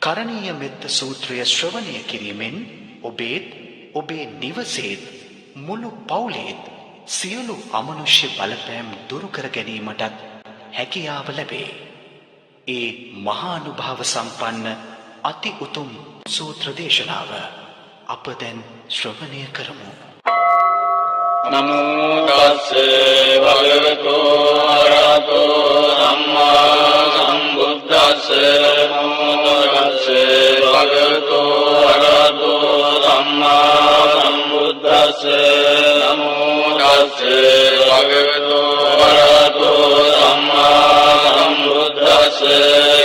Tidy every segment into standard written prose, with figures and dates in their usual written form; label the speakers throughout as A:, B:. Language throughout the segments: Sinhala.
A: කරණීය මෙත්ත සූත්‍රය ශ්‍රවණය කිරීමෙන් ඔබේත් ඔබේ නිවසේත් මුළු පවුලේත් සියලු අමනුෂ්‍ය බලපෑම් දුරු කර ගැනීමටත් හැකියාව ලැබේ. ඒ මහානුභාව සම්පන්න අති උතුම් සූත්‍ර දේශනාව අප දැන් ශ්‍රවණය කරමු.
B: නමෝ තස්ස භගවතු අරහතෝ සම්මා සම්බුද්දස්ස නමෝ තස්ස භගවතු අරහතෝ සම්මා සම්බුද්දස්ස නමෝ තස්ස භගවතු අරහතෝ සම්මා සම්බුද්දස්ස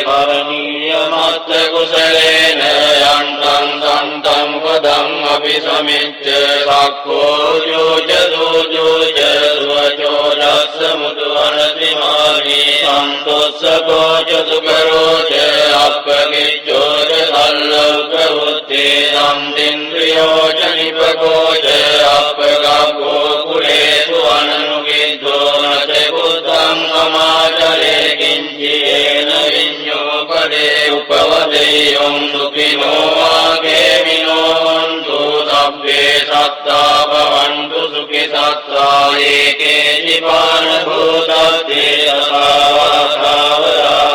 B: කරණීය මත්ත කුසලේන යන්තං සන්තං පදං අபிසමිච්ඡ සක්ඛෝ යෝජ දෝජෝජ සුවචෝ රස්ස මුදු අනතිමානි සන්තොස්සකෝච සුකරෝච අප්පගිච්ඡෝච සල්ලෝක උත්තේ සම්දින්ද්‍රියෝච නිපකෝච අප්පගග්ගෝ කුලේසු අනනුගිද්දෝ නච බුද්ධං අමාචරේ කිංචේන විඤ්ඤෝ පදේ උපවදේයං දුකිනෝ වාගේමිනෝ වන්තු සබ්බේ සත්තා භවන්තු සුඛි සත්තා ඒකේ නිපාන භූතත්තේ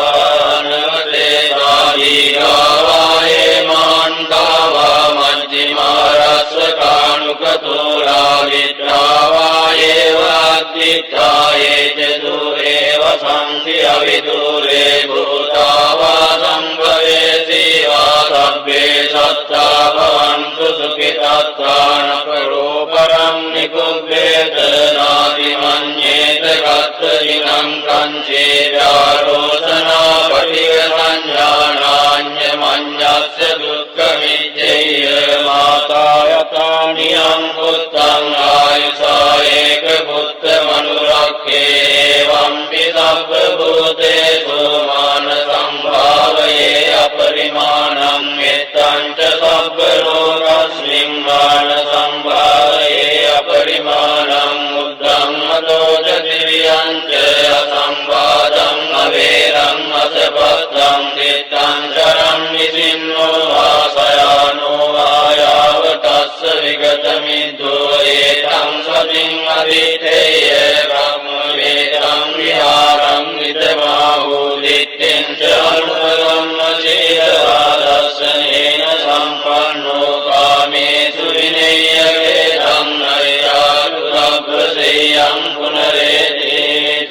B: අසාවසාවරානවතේ සාදීගාවායේ මාන්තාවා මජ්ජිමාරස්ස කාණුකතෝලා විත්‍රාවායේ වාද්දිත්තායේ ච දුරේ වසන්ති අවිදුරේ භූතාවා සම්භවේ සීවා සබ්බේ සත්තා භවන්තු සුඛි සත්තාන කරෝ පරම් නිකුබ්බේත නාදි මඤ්ඤේත ගත්ත දිනං කංචේ යාරෝසනා පටිග සංඥානාඤ්ඤ මඤ්ඤස්ස දුක්ඛ මිච්ඡේය මාතා යතානියං පුත්තං ආයුසා ඒක පුත්ත මනුරක්ඛේ එවම්පි සබ්බ භූතේසු මාන සම්භාවයේ අපරිමාණං මෙත්තං ච සබ්බ රෝගස්මින් මාන සම්භාවයේ අපරිමාණං මුද්ධං මදෝජ දිව්‍යං ච අසම්බාධං අවේරං අසපත්තං දිත්තං චරං නිසින්නෝ වාසයානෝ ආයාවතස්ස විගතමිද්දෝ ඒතං සතින් අදිතේය බ්‍රහ්ම වේදං විහාරං විදමාහෝ දිත්තෙන් ච අනුපගම්ම සීලවාදස්සනේන සම්පන්නෝ කාමේසු විනය්‍ය වේදං අරියාදු සබ්බසේයං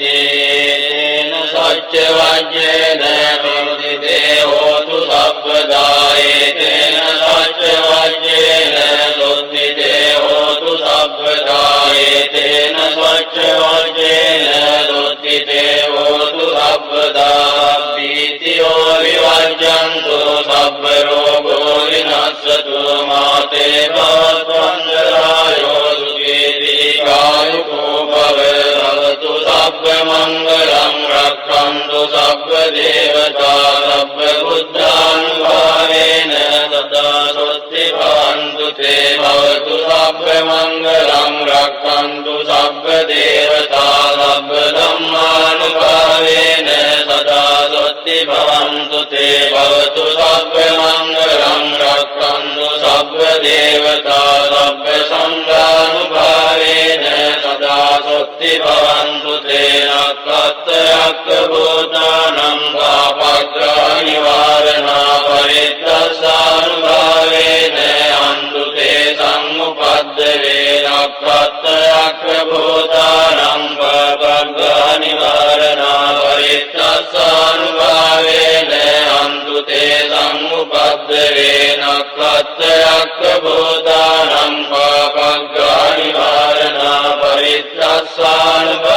B: පුනරේතේන සච්ච වජ්ජේන විමුදිතේ හෝතු සබ්බදායේතේන සච්ච වජ්ජේන සොත්තිතේ හෝතු සබ්බදායේතේන සච්ච වජ්ජේන සොත්තිතේ හෝතු සබ්බදා පීතියෝ විවජ්ජන්තු සබ්බ රෝගෝ විනස්සතු මාතේ භවත්වංගරායෝ සුඛී දීඝායුකෝ භවතු සබ්බ මංගලං රක්ඛන්තු සබ්බ දේවතා සබ්බ බුද්ධානුභාවේන සදා සොත්ති භවන්තු තේ භවතු සබ්බ මංගලං රක්ඛන්තු සබ්බ දේවතා සබ්බ ධම්මානුභාවේන සදා සොත්ති භවන්තු තේ භවතු සබ්බ මංගලං රක්ඛන්තු සබ්බ දේවතා සබ්බ සංඝානුභාවේන සදා සොත්ති භවන්තු තේ නක්ඛත්ථයක්ඛ භූතානං පාපග්ගා නිවාරණා පරිත්තසානුභාවේන අන්තු තේ සම්මුපද්දවේ නක්ඛත්ථයක්ඛ භූතානං පාපග්ගා නිවාරණා පරිත්තසානුභාවේන අන්තු තේ සම්මුපද්දවේ නක්ඛත්ථයක්ඛ භූතානං පාපග්ගා නිවාරණා පරිත්තසානුභාවේන